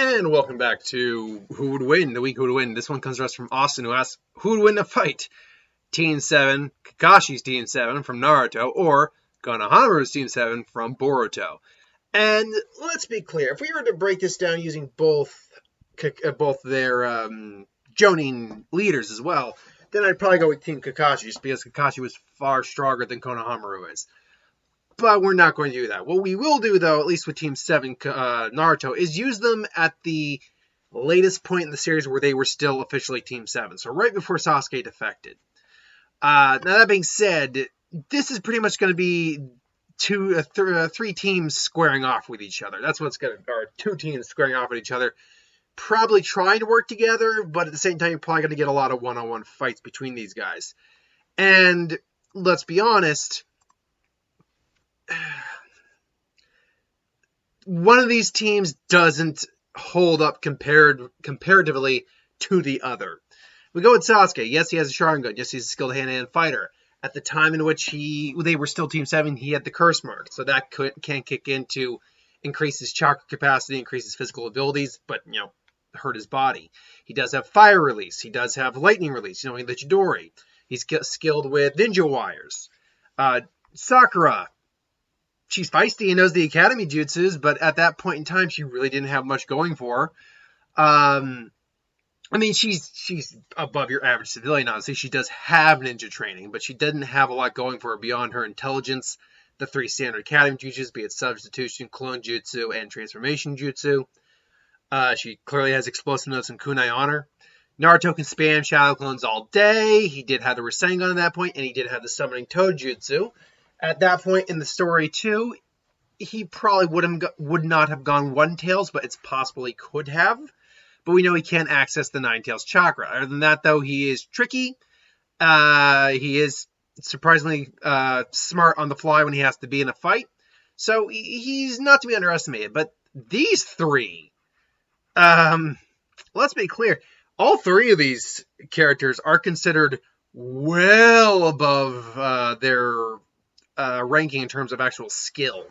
And welcome back to Who Would Win, the week Who Would Win. This one comes to us from Austin, who asks, who would win a fight? Team 7, Kakashi's Team 7 from Naruto, or Konohamaru's Team 7 from Boruto. And let's be clear, if we were to break this down using both their Jonin leaders as well, then I'd probably go with Team Kakashi, just because Kakashi was far stronger than Konohamaru is. But we're not going to do that. What we will do, though, at least with Team 7 Naruto, is use them at the latest point in the series where they were still officially Team 7. So right before Sasuke defected. Now, that being said, this is pretty much going to be three teams squaring off with each other. That's what's going to, or two teams squaring off with each other. Probably trying to work together, but at the same time, you're probably going to get a lot of one-on-one fights between these guys. And let's be honest, one of these teams doesn't hold up comparatively to the other. We go with Sasuke. Yes, he has a Sharingan. Yes, he's a skilled hand-to-hand fighter. At the time in which they were still Team 7, he had the curse mark, so that can kick in to increase his chakra capacity, increase his physical abilities, but, hurt his body. He does have fire release. He does have lightning release, the Chidori. He's skilled with ninja wires. Sakura, she's feisty and knows the academy jutsus, but at that point in time, she really didn't have much going for her. She's above your average civilian, honestly. She does have ninja training, but she didn't have a lot going for her beyond her intelligence, the three standard academy jutsus, be it substitution, clone jutsu, and transformation jutsu. She clearly has explosiveness and kunai on her. Naruto can spam shadow clones all day. He did have the Rasengan at that point, and he did have the summoning toe jutsu. At that point in the story, too, he probably would not have gone One Tails, but it's possible he could have. But we know he can't access the Nine Tails chakra. Other than that, though, he is tricky. He is surprisingly smart on the fly when he has to be in a fight. So he's not to be underestimated. But these three, let's be clear, all three of these characters are considered well above their ranking in terms of actual skill.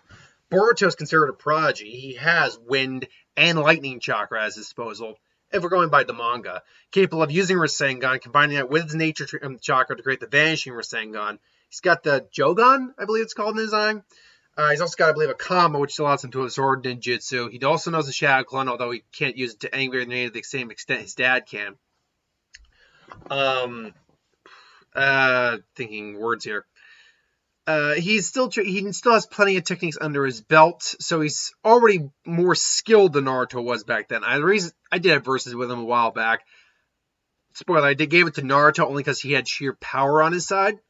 Boruto is considered a prodigy. He has wind and lightning chakra at his disposal, if we're going by the manga. Capable of using Rasengan, combining it with his nature chakra to create the Vanishing Rasengan. He's got the Jogan, I believe it's called in his eye. He's also got, I believe, a Kama, which allows him to absorb ninjutsu. He also knows the Shadow Clone, although he can't use it to anywhere near the same extent his dad can. Thinking words here. He still has plenty of techniques under his belt, so he's already more skilled than Naruto was back then. I did have verses with him a while back. Spoiler, I gave it to Naruto only because he had sheer power on his side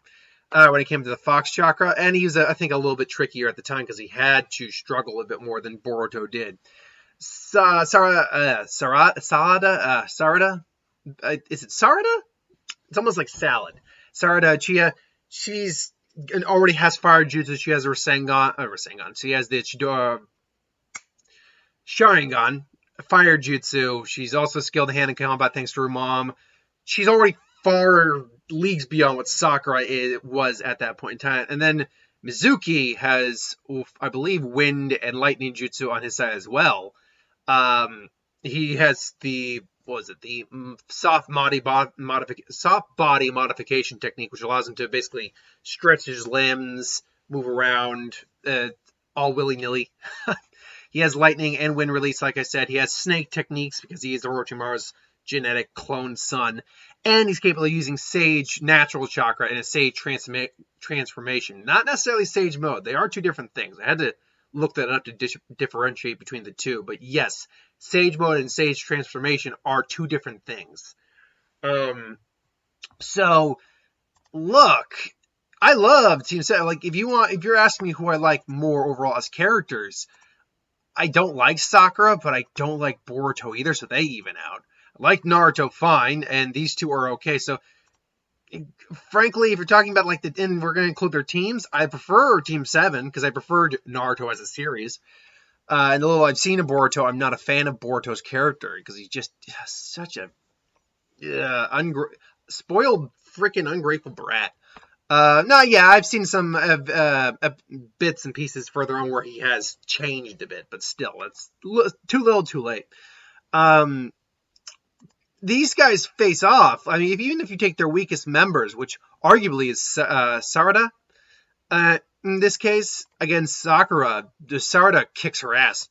when it came to the Fox Chakra, and he was, I think, a little bit trickier at the time because he had to struggle a bit more than Boruto did. Sarada? Is it Sarada? It's almost like salad. Sarada Chia, she's already has fire jutsu. She has a Rasengan. She has the Sharingan, fire jutsu. She's also skilled hand in combat thanks to her mom. She's already far leagues beyond what Sakura was at that point in time. And then Mitsuki has, I believe, wind and lightning jutsu on his side as well. He has the soft body modification technique, which allows him to basically stretch his limbs, move around, all willy-nilly. He has lightning and wind release, like I said. He has snake techniques because he is Orochimaru's genetic clone son. And he's capable of using Sage natural chakra and a Sage transformation. Not necessarily Sage mode. They are two different things. I had to look that up to differentiate between the two. But yes, Sage mode and Sage transformation are two different things. So, look, I love Team 7. Like, if you're asking me who I like more overall as characters, I don't like Sakura, but I don't like Boruto either, so they even out. I like Naruto fine, and these two are okay. So, frankly, if you're talking about and we're going to include their teams, I prefer Team 7 because I preferred Naruto as a series. And the little I've seen of Boruto, I'm not a fan of Boruto's character because he's just such a spoiled, freaking ungrateful brat. I've seen some bits and pieces further on where he has changed a bit, but still, it's too little, too late. These guys face off. I mean, even if you take their weakest members, which arguably is Sarada, in this case, against Sakura, Sarada kicks her ass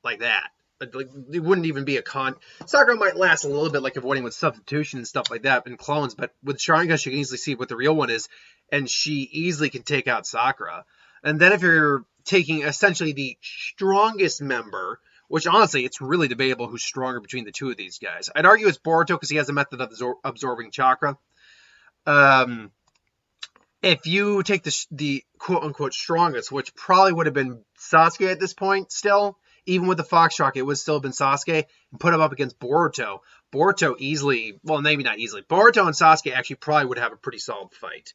like that. Like, it wouldn't even be a con. Sakura might last a little bit, like avoiding with substitution and stuff like that in clones, but with Sharingan, she can easily see what the real one is, and she easily can take out Sakura. And then if you're taking essentially the strongest member, which honestly, it's really debatable who's stronger between the two of these guys. I'd argue it's Boruto because he has a method of absorbing chakra. If you take the quote-unquote strongest, which probably would have been Sasuke at this point still, even with the Fox Shock, it would still have been Sasuke, and put him up against Boruto. Boruto easily, well, maybe not easily, Boruto and Sasuke actually probably would have a pretty solid fight.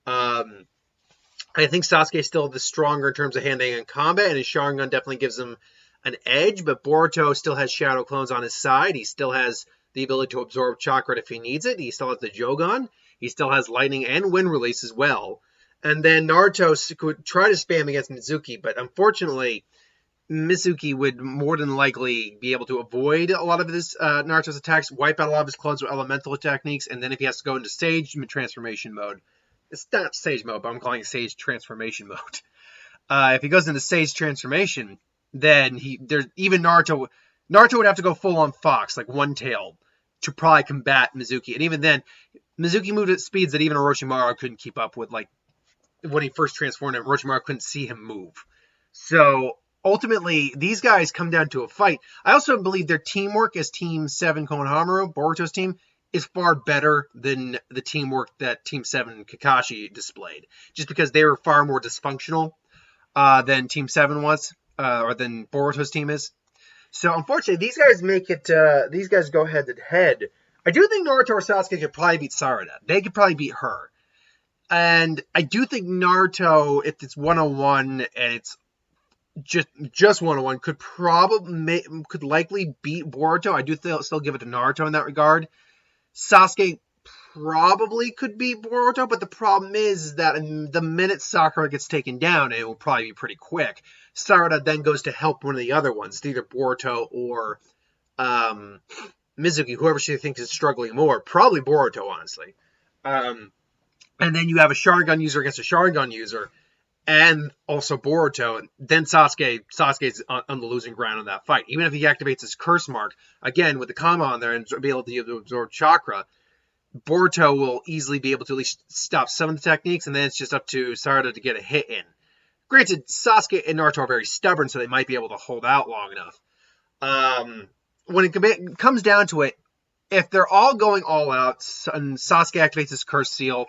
I think Sasuke is still the stronger in terms of hand-to-hand combat, and his Sharingan definitely gives him an edge, but Boruto still has Shadow Clones on his side. He still has the ability to absorb chakra if he needs it. He still has the Jogan. He still has lightning and wind release as well. And then Naruto could try to spam against Mitsuki, but unfortunately, Mitsuki would more than likely be able to avoid a lot of his Naruto's attacks, wipe out a lot of his clones with elemental techniques, and then if he has to go into stage transformation mode, it's not stage mode, but I'm calling it stage transformation mode. If he goes into stage transformation, then even Naruto would have to go full on Fox, like one tail, to probably combat Mizuki. And even then, Mizuki moved at speeds that even Orochimaru couldn't keep up with. Like when he first transformed him, Orochimaru couldn't see him move. So ultimately, these guys come down to a fight. I also believe their teamwork as Team 7 Konohamaru, Boruto's team, is far better than the teamwork that Team 7 Kakashi displayed. Just because they were far more dysfunctional than Team 7 was, or than Boruto's team is. So unfortunately, these guys make it. These guys go head to head. I do think Naruto or Sasuke could probably beat Sarada. They could probably beat her. And I do think Naruto, if it's 101 and it's just 101, could likely beat Boruto. I do still give it to Naruto in that regard. Sasuke probably could beat Boruto, but the problem is that the minute Sakura gets taken down, it will probably be pretty quick. Sarada then goes to help one of the other ones, either Boruto or Mizuki, whoever she thinks is struggling more. Probably Boruto, honestly. And then you have a Sharingan user against a Sharingan user, and also Boruto. And then Sasuke's on the losing ground in that fight. Even if he activates his curse mark, again, with the Kama on there and be able to absorb chakra, Boruto will easily be able to at least stop some of the techniques, and then it's just up to Sarada to get a hit in. Granted, Sasuke and Naruto are very stubborn, so they might be able to hold out long enough. When it comes down to it, if they're all going all out, and Sasuke activates his curse seal,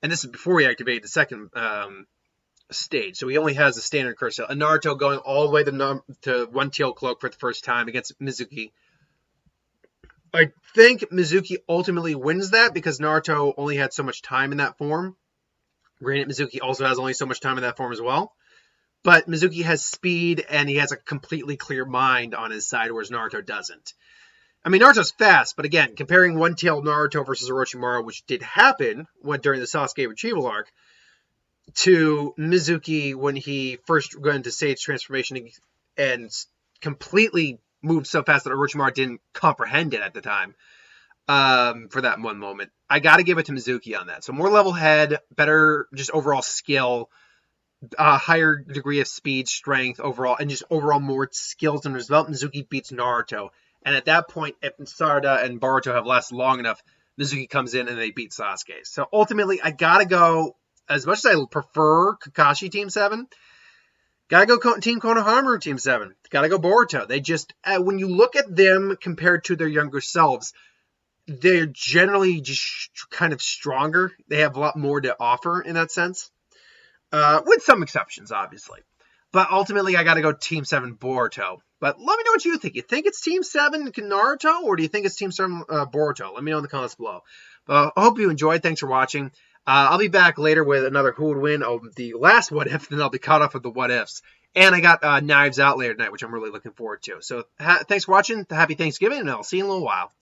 and this is before he activated the second stage, so he only has the standard curse seal, and Naruto going all the way to one tail cloak for the first time against Mizuki, I think Mizuki ultimately wins that because Naruto only had so much time in that form. Granted, Mizuki also has only so much time in that form as well. But Mizuki has speed and he has a completely clear mind on his side, whereas Naruto doesn't. I mean, Naruto's fast, but again, comparing one-tailed Naruto versus Orochimaru, which did happen during the Sasuke retrieval arc, to Mizuki when he first got into stage transformation and completely moved so fast that Orochimaru didn't comprehend it at the time for that one moment. I got to give it to Mizuki on that. So more level head, better just overall skill, higher degree of speed, strength overall, and just overall more skills under his belt. Mizuki beats Naruto. And at that point, if Sarada and Boruto have lasted long enough, Mizuki comes in and they beat Sasuke. So ultimately, I got to go, as much as I prefer Kakashi Team 7, gotta go Team Konohamaru Team 7. Gotta go Boruto. They just, when you look at them compared to their younger selves, they're generally just kind of stronger. They have a lot more to offer in that sense. With some exceptions, obviously. But ultimately, I gotta go Team 7 Boruto. But let me know what you think. You think it's Team 7 Naruto, or do you think it's Team 7 Boruto? Let me know in the comments below. I hope you enjoyed. Thanks for watching. I'll be back later with another Who Would Win of the last What If, then I'll be caught up with the What Ifs. And I got Knives Out later tonight, which I'm really looking forward to. So thanks for watching. Happy Thanksgiving, and I'll see you in a little while.